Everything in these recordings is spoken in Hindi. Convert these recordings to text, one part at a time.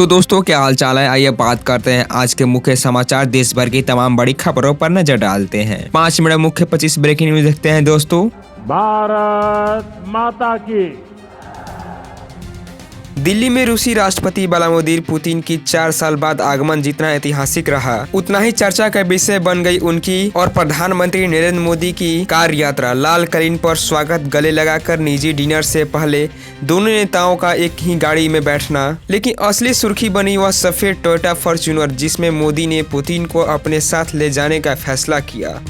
तो दोस्तों क्या हाल चाल है। आइए बात करते हैं आज के मुख्य समाचार। देश भर की तमाम बड़ी खबरों पर नजर डालते हैं। 5 मिनट मुख्य 25 ब्रेकिंग न्यूज देखते हैं दोस्तों। भारत माता की। दिल्ली में रूसी राष्ट्रपति व्लादिमीर पुतिन की 4 साल बाद आगमन जितना ऐतिहासिक रहा, उतना ही चर्चा का विषय बन गई उनकी और प्रधानमंत्री नरेंद्र मोदी की कार यात्रा। लाल कलीन पर स्वागत, गले लगाकर निजी डिनर से पहले दोनों नेताओं का एक ही गाड़ी में बैठना। लेकिन असली सुर्खी बनी वह सफेद टोयोटा फॉर्च्यूनर, जिसमें मोदी ने पुतिन को अपने साथ ले जाने का फैसला किया।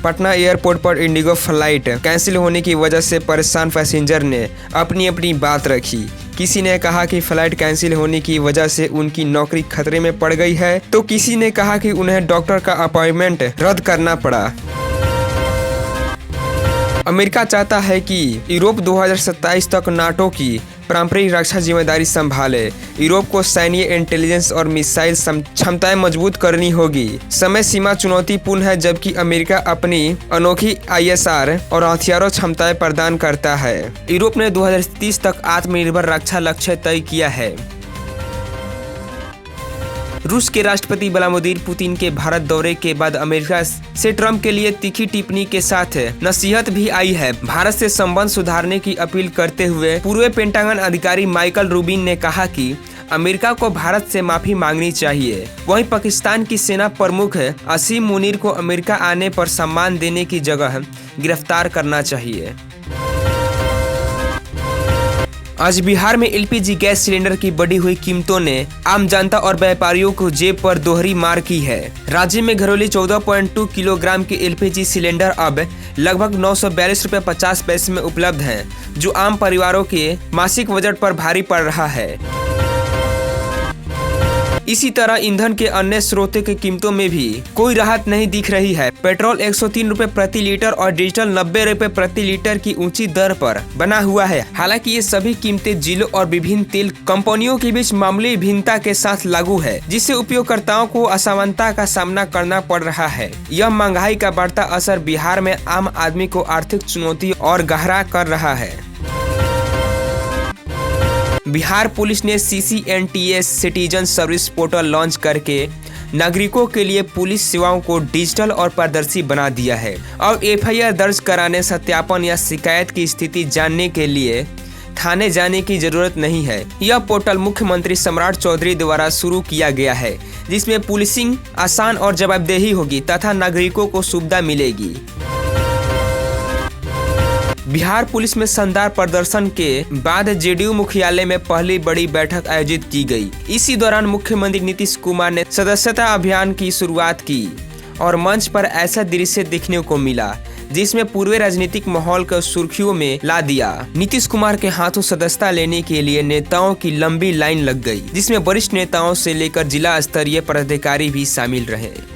पटना एयरपोर्ट पर इंडिगो फ्लाइट कैंसिल होने की वजह से परेशान पैसेंजर ने अपनी अपनी बात रखी। किसी ने कहा कि फ्लाइट कैंसिल होने की वजह से उनकी नौकरी खतरे में पड़ गई है, तो किसी ने कहा कि उन्हें डॉक्टर का अपॉइंटमेंट रद्द करना पड़ा। अमेरिका चाहता है कि यूरोप 2027 तक नाटो की पारंपरिक रक्षा जिम्मेदारी संभाले। यूरोप को सैन्य इंटेलिजेंस और मिसाइल क्षमताएं मजबूत करनी होगी। समय सीमा चुनौतीपूर्ण है, जबकि अमेरिका अपनी अनोखी ISR और हथियारों क्षमताएं प्रदान करता है। यूरोप ने 2030 तक आत्मनिर्भर रक्षा लक्ष्य तय किया है। रूस के राष्ट्रपति व्लादिमीर पुतिन के भारत दौरे के बाद अमेरिका से ट्रंप के लिए तीखी टिप्पणी के साथ नसीहत भी आई है। भारत से संबंध सुधारने की अपील करते हुए पूर्व पेंटागन अधिकारी माइकल रूबिन ने कहा कि अमेरिका को भारत से माफी मांगनी चाहिए। वहीं पाकिस्तान की सेना प्रमुख असीम मुनीर को अमेरिका आने पर सम्मान देने की जगह गिरफ्तार करना चाहिए। आज बिहार में LPG गैस सिलेंडर की बढ़ी हुई कीमतों ने आम जनता और व्यापारियों को जेब पर दोहरी मार की है। राज्य में घरेलू 14.2 किलोग्राम की LPG सिलेंडर अब लगभग 942 रुपये 50 पैसे में उपलब्ध है, जो आम परिवारों के मासिक बजट पर भारी पड़ रहा है। इसी तरह ईंधन के अन्य स्रोतों की कीमतों में भी कोई राहत नहीं दिख रही है। पेट्रोल 103 रुपये प्रति लीटर और डीजल 90 रुपये प्रति लीटर की ऊंची दर पर बना हुआ है। हालांकि ये सभी कीमतें जिलों और विभिन्न तेल कंपनियों के बीच मामूली भिन्नता के साथ लागू है, जिससे उपयोगकर्ताओं को असमानता का सामना करना पड़ रहा है। यह महंगाई का बढ़ता असर बिहार में आम आदमी को आर्थिक चुनौती और गहरा कर रहा है। बिहार पुलिस ने CCNTS citizen service portal launch करके नागरिकों के लिए पुलिस सेवाओं को डिजिटल और पारदर्शी बना दिया है। अब FIR दर्ज कराने, सत्यापन या शिकायत की स्थिति जानने के लिए थाने जाने की जरूरत नहीं है। यह पोर्टल मुख्यमंत्री सम्राट चौधरी द्वारा शुरू किया गया है, जिसमें पुलिसिंग आसान और जवाबदेही होगी तथा नागरिकों को सुविधा मिलेगी। बिहार पुलिस में शानदार प्रदर्शन के बाद JDU मुख्यालय में पहली बड़ी बैठक आयोजित की गई। इसी दौरान मुख्यमंत्री नीतीश कुमार ने सदस्यता अभियान की शुरुआत की और मंच पर ऐसा दृश्य देखने को मिला जिसमें पूरे राजनीतिक माहौल को सुर्खियों में ला दिया। नीतीश कुमार के हाथों सदस्यता लेने के लिए नेताओं की लंबी लाइन लग गई, जिसमें वरिष्ठ नेताओं से लेकर जिला स्तरीय पदाधिकारी भी शामिल रहे।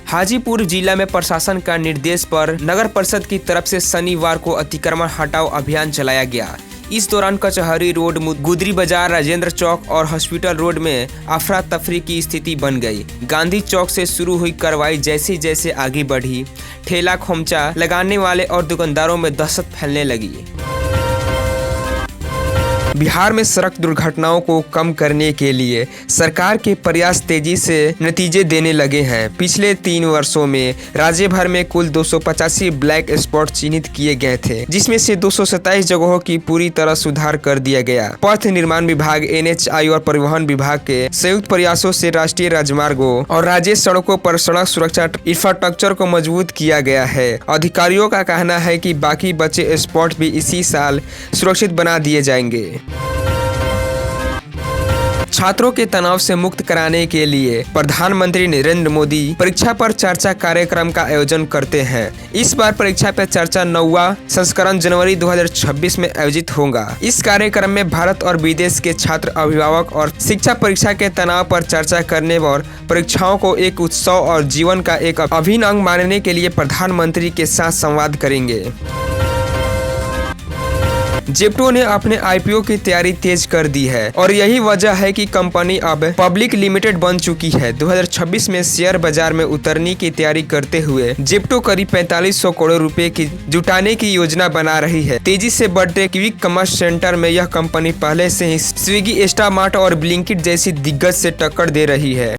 हाजीपुर जिला में प्रशासन का निर्देश पर नगर परिषद की तरफ से शनिवार को अतिक्रमण हटाओ अभियान चलाया गया। इस दौरान कचहरी रोड, गुदरी बाजार, राजेंद्र चौक और हॉस्पिटल रोड में अफरा तफरी की स्थिति बन गई। गांधी चौक से शुरू हुई कार्रवाई जैसे जैसे आगे बढ़ी, ठेला खोमचा लगाने वाले और दुकानदारों में दहशत फैलने लगी। बिहार में सड़क दुर्घटनाओं को कम करने के लिए सरकार के प्रयास तेजी से नतीजे देने लगे हैं। पिछले 3 वर्षों में राज्य भर में कुल 285 ब्लैक स्पॉट चिन्हित किए गए थे, जिसमें से 227 जगहों की पूरी तरह सुधार कर दिया गया। पथ निर्माण विभाग, NHI और परिवहन विभाग के संयुक्त प्रयासों से राष्ट्रीय राजमार्गों और राज्य सड़कों पर सड़क सुरक्षा इंफ्रास्ट्रक्चर को मजबूत किया गया है। अधिकारियों का कहना है कि बाकी बचे स्पॉट भी इसी साल सुरक्षित बना दिए जाएंगे। छात्रों के तनाव से मुक्त कराने के लिए प्रधानमंत्री नरेंद्र मोदी परीक्षा पर चर्चा कार्यक्रम का आयोजन करते हैं। इस बार परीक्षा पर चर्चा 9वां संस्करण जनवरी 2026 में आयोजित होगा। इस कार्यक्रम में भारत और विदेश के छात्र, अभिभावक और शिक्षा परीक्षा के तनाव पर चर्चा करने और परीक्षाओं को एक उत्सव और जीवन का एक अभिन्न अंग मानने के लिए प्रधानमंत्री के साथ संवाद करेंगे। जेप्टो ने अपने आईपीओ की तैयारी तेज कर दी है और यही वजह है कि कंपनी अब पब्लिक लिमिटेड बन चुकी है। 2026 में शेयर बाजार में उतरने की तैयारी करते हुए जेप्टो करीब 4500 करोड़ रुपए की जुटाने की योजना बना रही है। तेजी से बढ़ते क्विक कॉमर्स सेंटर में यह कंपनी पहले से ही स्विगी, इंस्टामार्ट और ब्लिंकिट जैसी दिग्गज से टक्कर दे रही है।